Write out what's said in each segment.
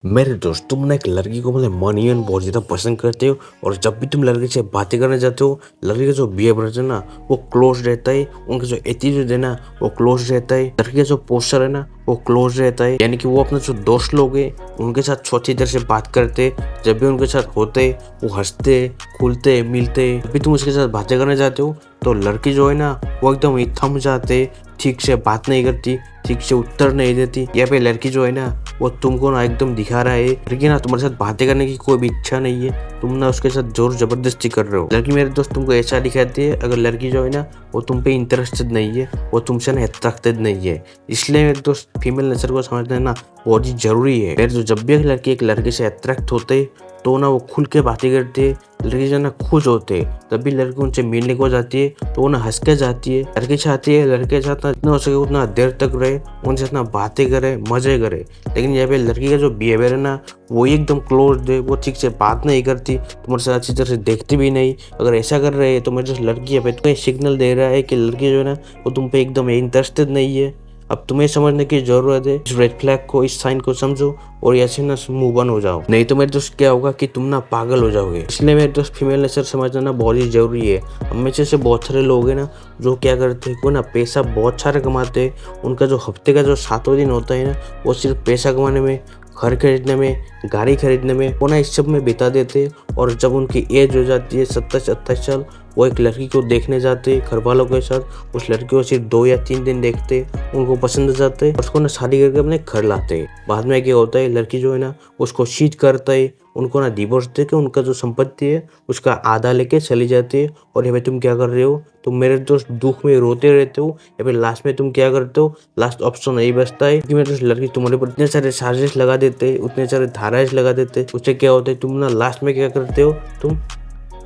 मेरे दोस्त, तुम ना एक लड़की को मतलब मन बहुत ज्यादा पसंद करते हो। और जब भी तुम लड़की से बातें करने जाते हो, लड़की का जो बिहेवियर है ना वो क्लोज रहता है। उनका जो एटीट्यूड है ना वो क्लोज रहता है। लड़की का जो पोस्चर है ना वो क्लोज रहता है। यानी कि वो अपने जो दोस्त लोग हैं उनके साथ छोटी तरह से बात करते। जब भी उनके साथ होते वो हंसते, खुलते, मिलते। जब भी तुम उसके साथ बातें करने जाते हो तो लड़की जो है ना वो एकदम ही थम जाते, ठीक से बात नहीं करती, ठीक से उत्तर नहीं देती। या फिर लड़की जो है ना वो तुमको ना एकदम दिखा रहा है लड़की ना तुम्हारे साथ बातें करने की कोई भी इच्छा नहीं है, तुम ना उसके साथ जोर जबरदस्ती कर रहे हो। लड़की मेरे दोस्त तुमको ऐसा दिखाती है अगर लड़की जो है ना वो तुम पे इंटरेस्टेड नहीं है, वो तुमसे ना अट्रैक्टेड नहीं है। इसलिए मेरे दोस्त फीमेल नेचर को समझना ना बहुत ही जरूरी है। मेरे जब भी एक लड़के से अट्रैक्ट होते तो ना वो खुल के बातें करते है। लड़की जो ना खुश होते तब भी लड़की उनसे मिलने को जाती है तो वो ना हंस के जाती है। लड़की चाहती है लड़के के साथ ना जितना हो सके उतना देर तक रहे, उनसे इतना बातें करे, मजे करे। लेकिन यहाँ पे लड़की का जो बिहेवियर है ना वो एकदम क्लोज है, वो ठीक से बात नहीं करती, तुम्हारे साथ अच्छी तरह से देखती भी नहीं। अगर ऐसा कर रहे हैं तो मेरे जो लड़की है तुम्हें सिग्नल दे रहा है कि लड़की जो है ना वो तुम पे एकदम इंटरेस्टेड नहीं है। अब तुम्हें समझने की जरूरत है। इस रेड फ्लैग को, इस साइन को समझो और ऐसे ना मूव ऑन हो जाओ। नहीं तो मेरे दोस्त क्या होगा कि तुम ना पागल हो जाओगे। इसलिए मेरे दोस्त फीमेल नेचर समझना ना बहुत ही जरूरी है। हमेशा से बहुत सारे लोग हैं ना जो क्या करते हैं, वो ना पैसा बहुत सारा कमाते हैं। उनका जो हफ्ते का जो 7वां दिन होता है ना वो सिर्फ पैसा कमाने में, घर खरीदने में, गाड़ी खरीदने में, वो ना इस सब में बिता देते। और जब उनकी एज हो जाती है 27-28 साल, वो एक लड़की को देखने जाते घर वालों के साथ। उस लड़की को सिर्फ 2 या 3 दिन देखते, उनको पसंद आ जाते, उसको ना शादी करके अपने घर लाते। बाद में क्या होता है, लड़की जो है ना उसको चीट करता है, उनको ना डिवोर्स दे के उनका जो संपत्ति है उसका आधा लेके चली जाती है। और ये भाई तुम क्या कर रहे हो, तुम मेरे दोस्त दुख में रोते रहते हो। या फिर लास्ट में तुम क्या करते हो, लास्ट ऑप्शन यही बचता है कि मेरे दोस्त लड़की तुम्हारे ऊपर इतने सारे चार्जेस लगा देते, उतने सारे धाराएं लगा देते। उससे क्या होता है, तुम ना लास्ट में क्या करते हो, तुम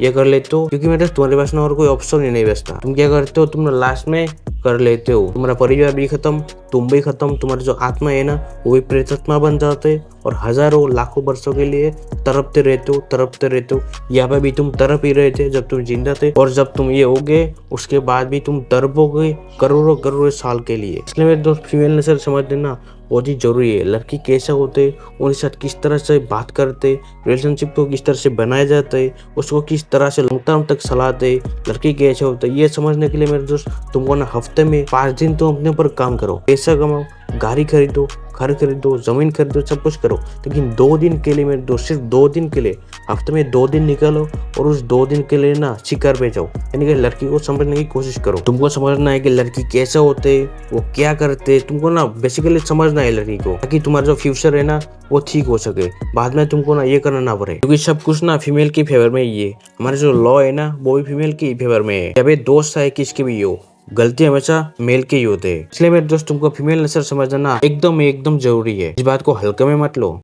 ये कर लेते हो। क्योंकि मेरे तुम्हारे पास ना और कोई ऑप्शन ही नहीं बचता। तुम क्या करते हो, तुम ना लास्ट में कर लेते हो, तुम्हारा परिवार भी खत्म, तुम भी खत्म, तुम्हारी जो आत्मा है ना वो भी प्रेतात्मा बन जाते और हजारों लाखों वर्षों के लिए तड़पते रहते हो। यहाँ पे भी तुम तड़प ही रहे थे जब तुम जिंदा थे, और जब तुम ये हो गए उसके बाद भी तुम तड़पोगे करोड़ों करोड़ों साल के लिए। इसलिए मेरे दोस्त फीमेल नेचर समझ लेना बहुत ही जरूरी है। लड़की कैसे होते, उनके साथ किस तरह से बात करते, रिलेशनशिप को किस तरह से बनाया जाता है, उसको किस तरह से लॉन्ग टर्म तक सलाहते, लड़की कैसे होता है, ये समझने के लिए मेरे दोस्त तुमको ना हफ्ते में 5 दिन तो अपने ऊपर काम करो, पैसा कमाओ, गाड़ी खरीदो, घर खरीदो, जमीन खरीदो, सब कुछ करो। लेकिन 2 दिन के लिए मेरे दोस्त, सिर्फ 2 दिन के लिए, हफ्ते में 2 दिन निकालो और उस 2 दिन के लिए ना शिकार पे जाओ। यानी कि लड़की को समझने की कोशिश करो। तुमको समझना है कि लड़की कैसे होते, वो क्या करते, तुमको ना बेसिकली समझना है लड़की को, ताकि तुम्हारा जो फ्यूचर है ना वो ठीक हो सके, बाद में तुमको ना ये करना ना पड़े। क्योंकि सब कुछ ना फीमेल की फेवर में ही है। हमारे जो लॉ है ना वो भी फीमेल की फेवर में है। जब दोस्त है किसके भी हो, गलती हमेशा मेल के ही होते हैं। इसलिए मेरे दोस्त तुमको फीमेल नेचर समझना एकदम एकदम जरूरी है। इस बात को हल्के में मत लो।